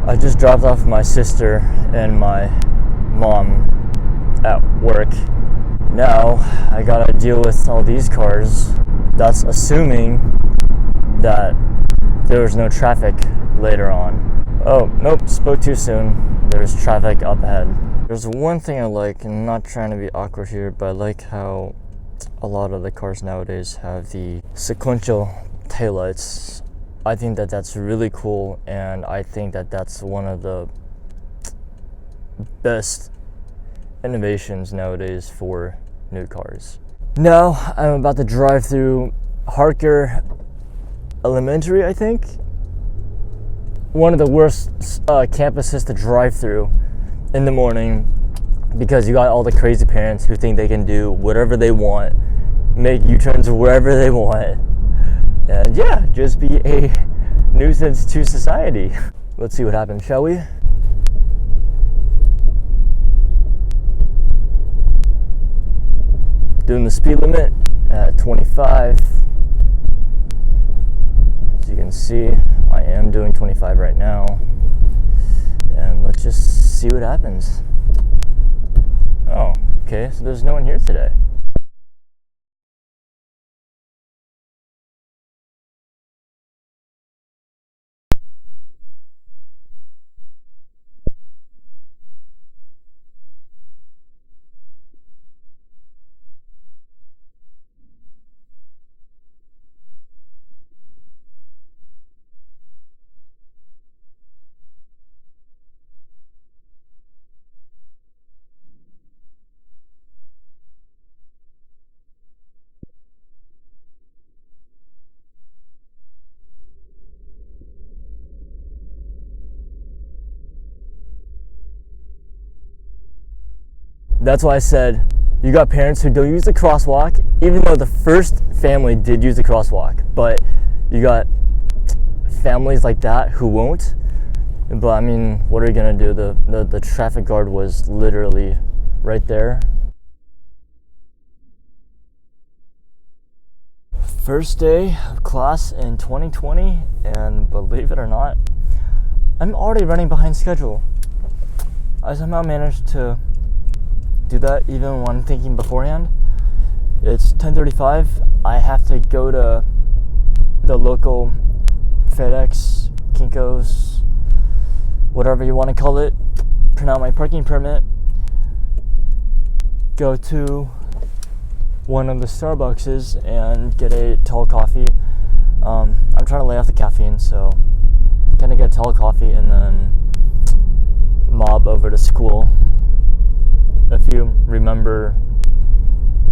I just dropped off my sister and my mom at work. Now I gotta deal with all these cars. That's assuming that there was no traffic later on. Oh, nope, spoke too soon. There's traffic up ahead. There's one thing I like, and I'm not trying to be awkward here, but I like how a lot of the cars nowadays have the sequential taillights. I think that that's really cool, and I think that that's one of the best innovations nowadays for new cars. Now I'm about to drive through Harker Elementary, I think. One of the worst campuses to drive through in the morning, because you got all the crazy parents who think they can do whatever they want, make U-turns wherever they want, and yeah, just be a nuisance to society. Let's see what happens, shall we? Doing the speed limit at 25. As you can see, I am doing 25 right now, and let's just see what happens. Oh, okay, so there's no one here today. That's why I said you got parents who don't use the crosswalk, even though the first family did use the crosswalk, but you got families like that who won't. But I mean, what are you gonna do? The traffic guard was literally right there. First day of class in 2020, and believe it or not, I'm already running behind schedule. I somehow managed to do that even when I'm thinking beforehand. It's 10:35. I have to go to the local FedEx, Kinko's, whatever you want to call it, print out my parking permit, go to one of the Starbuckses and get a tall coffee. I'm trying to lay off the caffeine, so I'm gonna get a tall coffee and then mob over to school. If you remember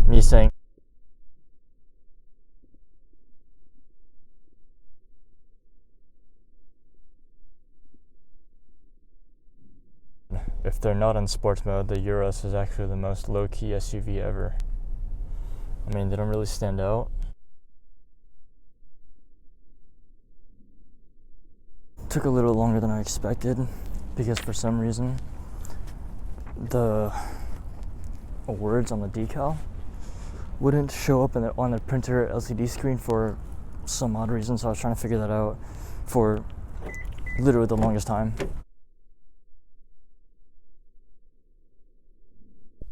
me saying if they're not in sports mode, the Urus is actually the most low-key SUV ever. I mean, they don't really stand out. Took a little longer than I expected because for some reason the words on the decal wouldn't show up on the printer LCD screen for some odd reason, so I was trying to figure that out for literally the longest time.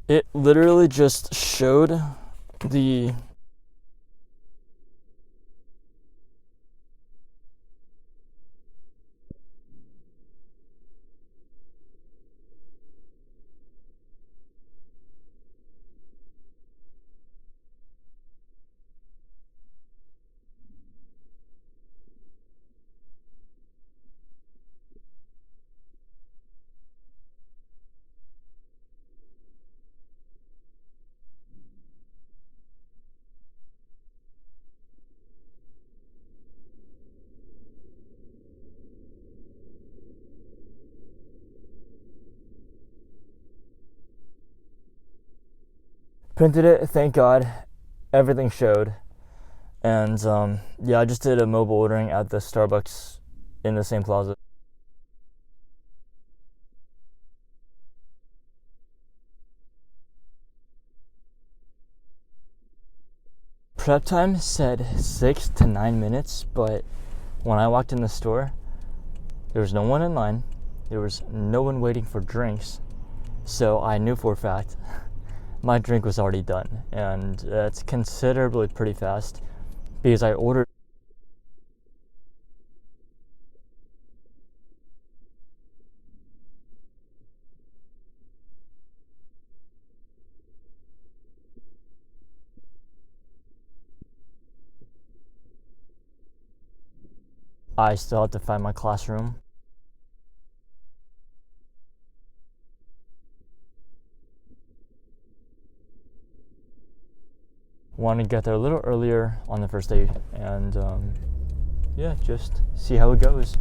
It literally just showed the printed it, thank God, everything showed. And yeah, I just did a mobile ordering at the Starbucks in the same plaza. Prep time said 6 to 9 minutes, but when I walked in the store, there was no one in line. there was no one waiting for drinks, so I knew for a fact my drink was already done, and that's considerably pretty fast because I ordered I still have to find my classroom. Want to get there a little earlier on the first day and yeah, just see how it goes.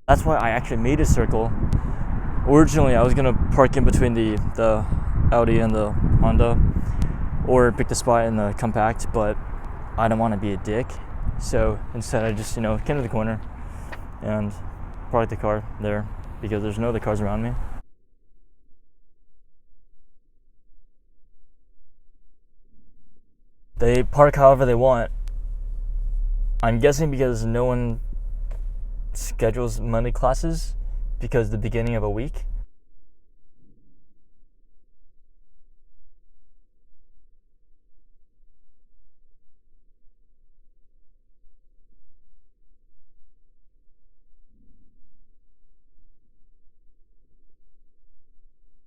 That's why I actually made a circle. Originally, I was gonna park in between the Audi and the Honda, or pick the spot in the compact, but I don't want to be a dick. So instead, I just came to the corner and parked the car there because there's no other cars around me. They park however they want. I'm guessing because no one schedules Monday classes because the beginning of a week.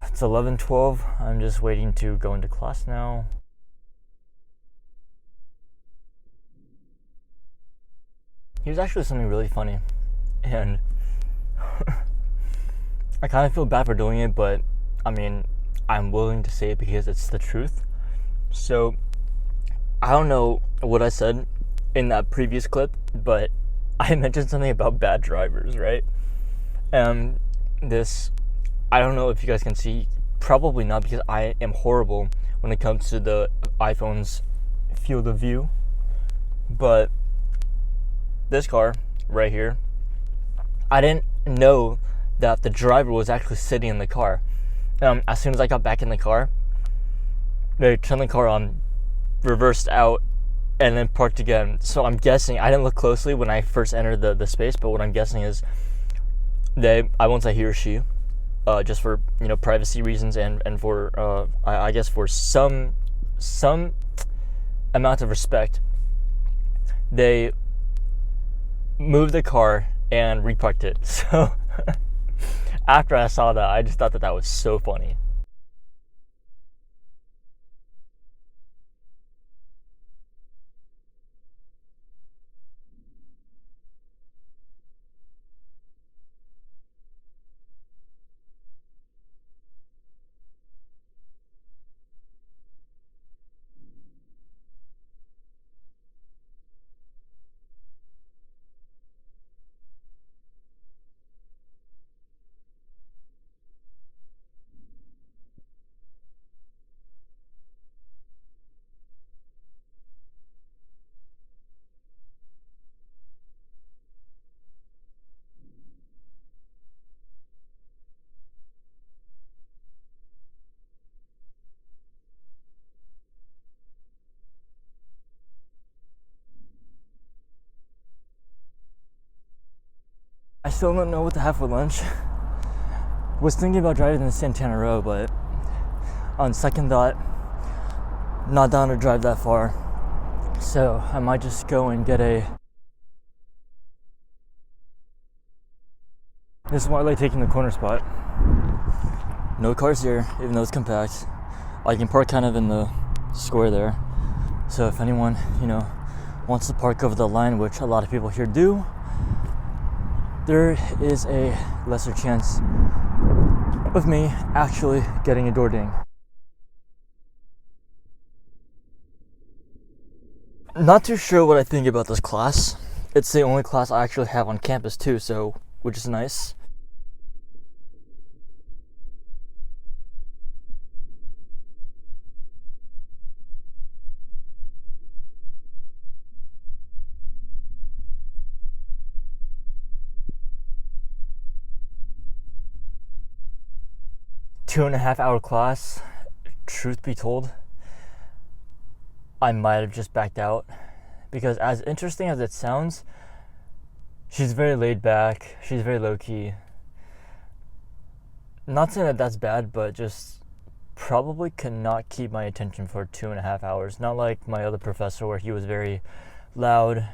It's 11:12. I'm just waiting to go into class now. Here's actually something really funny, and I kind of feel bad for doing it, but I mean, I'm willing to say it because it's the truth. So, I don't know what I said in that previous clip, but I mentioned something about bad drivers, right? I don't know if you guys can see, probably not because I am horrible when it comes to the iPhone's field of view, but this car right here, I didn't know that the driver was actually sitting in the car. As soon as I got back in the car, they turned the car on, reversed out, and then parked again. So I'm guessing, I didn't look closely when I first entered the space, but what I'm guessing is I won't say he or she, just for privacy reasons and for I guess for some amount of respect, they moved the car and reparked it. So after I saw that, I just thought that was so funny. I still don't know what to have for lunch. Was thinking about driving to Santana Row, but on second thought, not down to drive that far. So I might just go and get this is why I like taking the corner spot. No cars here, even though it's compact. I can park kind of in the square there. So if anyone, wants to park over the line, which a lot of people here do, there is a lesser chance of me actually getting a door ding. Not too sure what I think about this class. It's the only class I actually have on campus too, so which is nice. Two and a half hour class. Truth be told, I might have just backed out because, as interesting as it sounds, she's very laid back, she's very low key. Not saying that that's bad, but just probably could not keep my attention for 2.5 hours. Not like my other professor where he was very loud.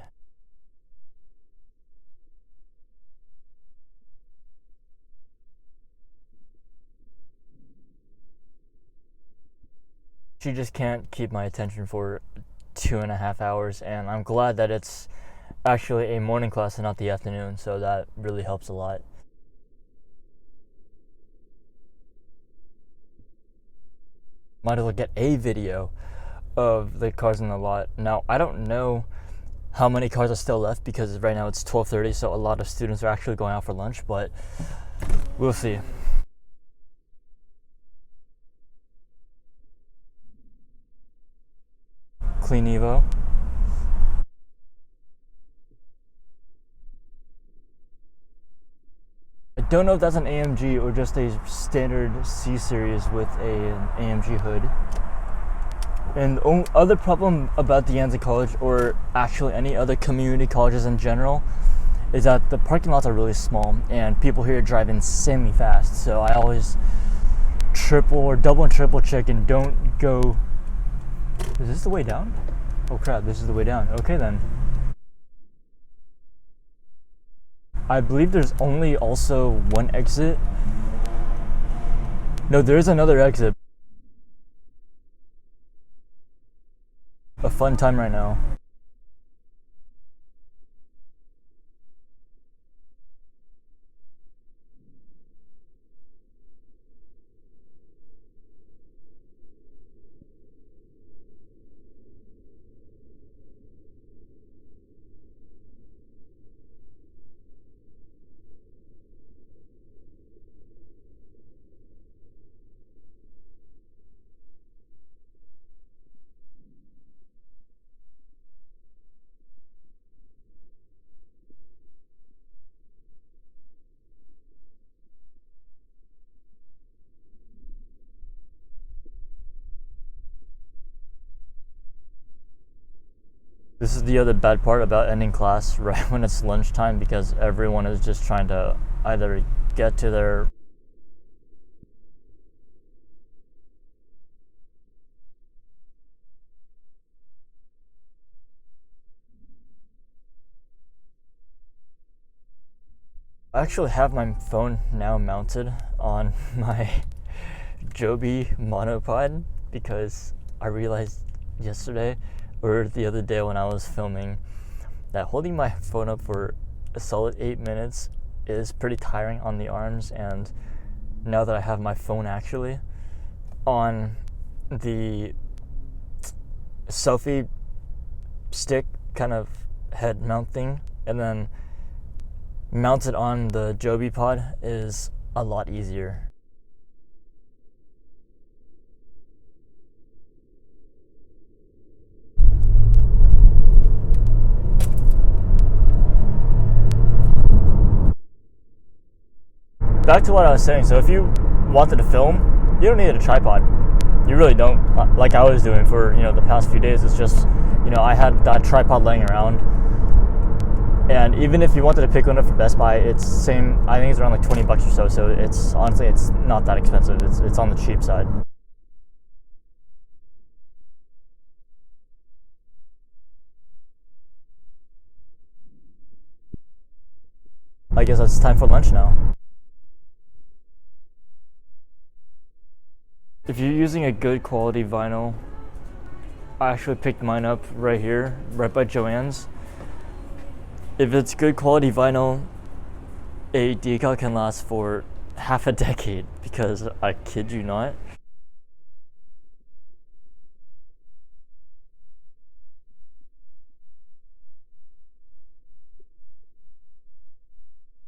She just can't keep my attention for 2.5 hours, and I'm glad that it's actually a morning class and not the afternoon, so that really helps a lot. Might as well get a video of the cars in the lot. Now, I don't know how many cars are still left because right now it's 12:30, so a lot of students are actually going out for lunch, but we'll see. Clean Evo. I don't know if that's an AMG or just a standard C series with an AMG hood. And the other problem about De Anza College, or actually any other community colleges in general, is that the parking lots are really small and people here drive insanely fast. So I always triple or double and triple check and don't go. Is this the way down? Oh crap, this is the way down. Okay then. I believe there's only also one exit. No, there is another exit. A fun time right now. This is the other bad part about ending class right when it's lunchtime, because everyone is just trying to either get to their I actually have my phone now mounted on my Joby monopod because I realized yesterday or the other day when I was filming that holding my phone up for a solid 8 minutes is pretty tiring on the arms, and now that I have my phone actually on the selfie stick kind of head mount thing and then mounted on the Joby pod is a lot easier. Back to what I was saying, so if you wanted to film, you don't need a tripod. You really don't, like I was doing for the past few days. It's just I had that tripod laying around, and even if you wanted to pick one up from Best Buy, it's same. I think it's around like $20 or so. So it's honestly it's not that expensive. It's on the cheap side. I guess it's time for lunch now. If you're using a good quality vinyl, I actually picked mine up right here, right by Joann's. If it's good quality vinyl, a decal can last for half a decade, because I kid you not.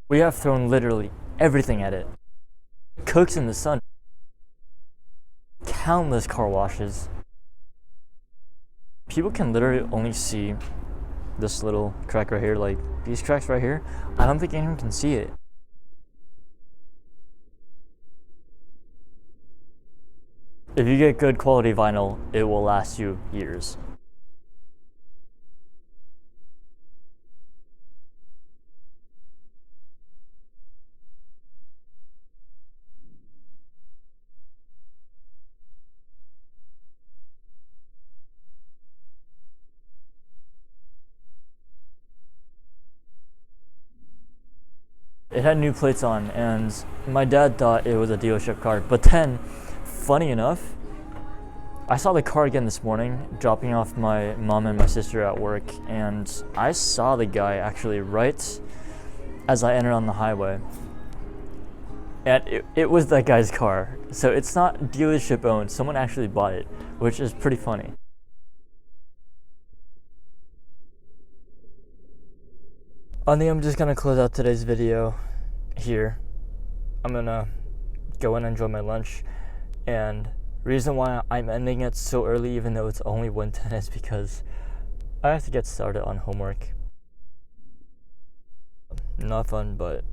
We have thrown literally everything at it. It cooks in the sun. Countless car washes. People can literally only see this little crack right here, like these cracks right here. I don't think anyone can see it. If you get good quality vinyl, it will last you years. It had new plates on, and my dad thought it was a dealership car. But then, funny enough, I saw the car again this morning, dropping off my mom and my sister at work, and I saw the guy actually right as I entered on the highway. And it was that guy's car. So it's not dealership owned, someone actually bought it, which is pretty funny. I think I'm just gonna close out today's video here. I'm gonna go and enjoy my lunch, and reason why I'm ending it so early even though it's only 1:10 is because I have to get started on homework. Not fun, but